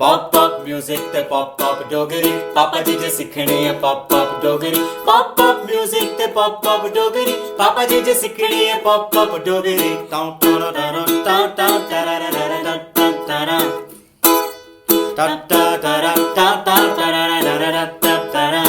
Pop pop music te pop pop Dogri पापा जी जे सिखणी है pop pop Dogri pop pop music te pop pop Dogri पापा जी जे सिखणी है pop pop डोगरी टाउ टाउ टाउ टाउ टाउ टारा टारा टारा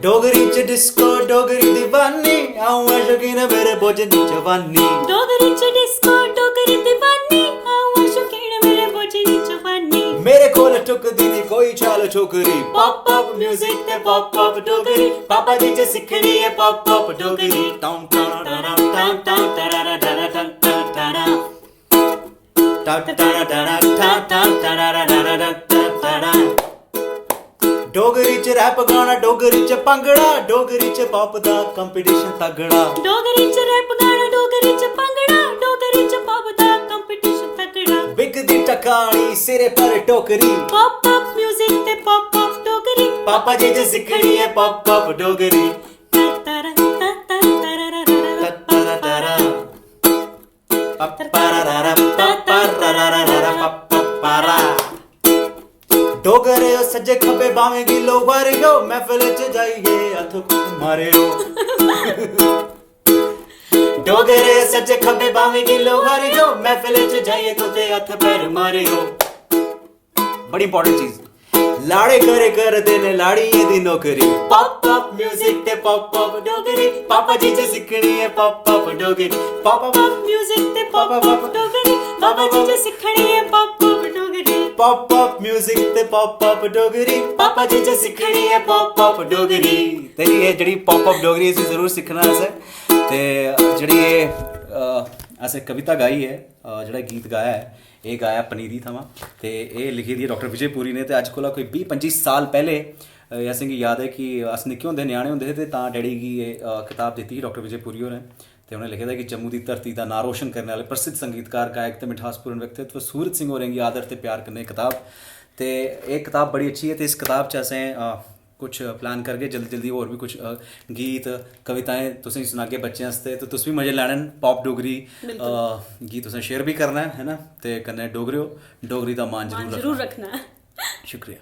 डोगरी च डिस्को डोगरी दीवानी आऊं शौकीन मेरे भोजनी जवानी डोगरी च डिस्को डोगरी दीवानी आऊं शौकीन मेरे भोजनी जवानी मेरे कोल टुकदी नी कोई चाल छोकरी पॉप पॉप म्यूजिक ते पॉप पॉप डोगरी पापा जी जे सिखणी है पॉप पॉप डोगरी टाउ टाउ टाउ टाउ टाउ टारा टारा टारा टारा टारा टारा टारा डोगरी च रैप गाना डोगरी च भंगड़ा डोगरी च पॉप दा कंपीटीशन तगड़ा डोगरी च रैप गाना डोगरी च भंगड़ा डोगरी च पॉप दा कंपीटीशन तगड़ा बिकदी टकानी सिरे पर टोकरी पॉप पॉप म्यूजिक ते पॉप पॉप डोगरी पापा जी जे सिखणी है पॉप पॉप डोगरी तारा तारा तारा डोगरे सज्जे खब्बे बावें गिलो वारियो महफिल च जाइए हथ मारियो डोगरे सज्जे खब्बे बावें गिलो वारियो महफिल च जाइए कुत्ते हथ पैर मारियो बड़ी इंपॉर्टेंट चीज लाड़े करे कर देने लाड़िए दी नौकरी पॉप पॉप म्यूजिक ते पॉप पॉप डोगरी पापा जी जे सिखणी है pop pop Dogri pop pop music ते पॉप पॉप डोगरी पापा जी जे सिखणी है pop pop Dogri pop pop music ते पॉप पॉप डोगरी पापा जी जे सिखणी है पॉप पॉप डोगरी ते ये जड़ी पॉप पॉप डोगरी ਅਸੀਂ ਜ਼ਰੂਰ ਸਿੱਖਣਾ ਹੈ ਤੇ ਜਿਹੜੀ ਇਹ ਅਸੀਂ ਕਵਿਤਾ ਗਾਈ ਹੈ ਜਿਹੜਾ ਗੀਤ ਗਾਇਆ ਹੈ ਇਹ ਗਾਇਆ ਪਨੀਰੀ ਥਾਵਾਂ ਤੇ ਇਹ ਲਿਖੀ ਦੀ ਡਾਕਟਰ ਵਿਜੇ ਪੂਰੀ ਨੇ ਤੇ ਅੱਜ ਕੋਲ ਕੋਈ 20-25 ਸਾਲ ਪਹਿਲੇ ਅਸੀਂ ਯਾਦ ਹੈ ਕਿ ਅਸੀਂ ਨਿੱਕੇ ਹੁੰਦੇ ਨਿਆਣੇ ਹੁੰਦੇ ਤੇ ਤਾਂ ਡੈਡੀ ਕੀ ਇਹ ਕਿਤਾਬ ਦਿੱਤੀ ਡਾਕਟਰ ਵਿਜੇ ਪੂਰੀ ਹੋਰਾਂ ਤੇ ਉਹਨੇ ਲਿਖਿਆ ਕਿ ਜੰਮੂ ਦੀ ਧਰਤੀ ਦਾ ਨਾਂ ਰੋਸ਼ਨ ਕਰਨ ਵਾਲੇ ਪ੍ਰਸਿੱਧ ਸੰਗੀਤਕਾਰ ਗਾਇਕ ਤੇ ਮਿਠਾਸਪੂਰਨ ਵਿਅਕਤਿਤਵ ਸੂਰਤ ਸਿੰਘ ਹੋਰਾਂ ਦੀ ਆਦਰ ਤੇ ਪਿਆਰ ਕਰਨੇ ਕਿਤਾਬ ਤੇ ਇਹ ਕਿਤਾਬ ਬੜੀ ਅੱਛੀ ਹੈ ਤੇ ਇਸ ਕਿਤਾਬ 'ਚ ਅਸੀਂ कुछ प्लान करके जल्दी जल्दी और भी कुछ गीत कविताएं तुसें सुनागे बच्चें आस्ते तो तुस भी मजे लैने पॉप डोगरी गीत तुसें शेयर भी करना है ना ते कन्नै डोगरेओ डोगरी दा मान जरूर रखना है शुक्रिया।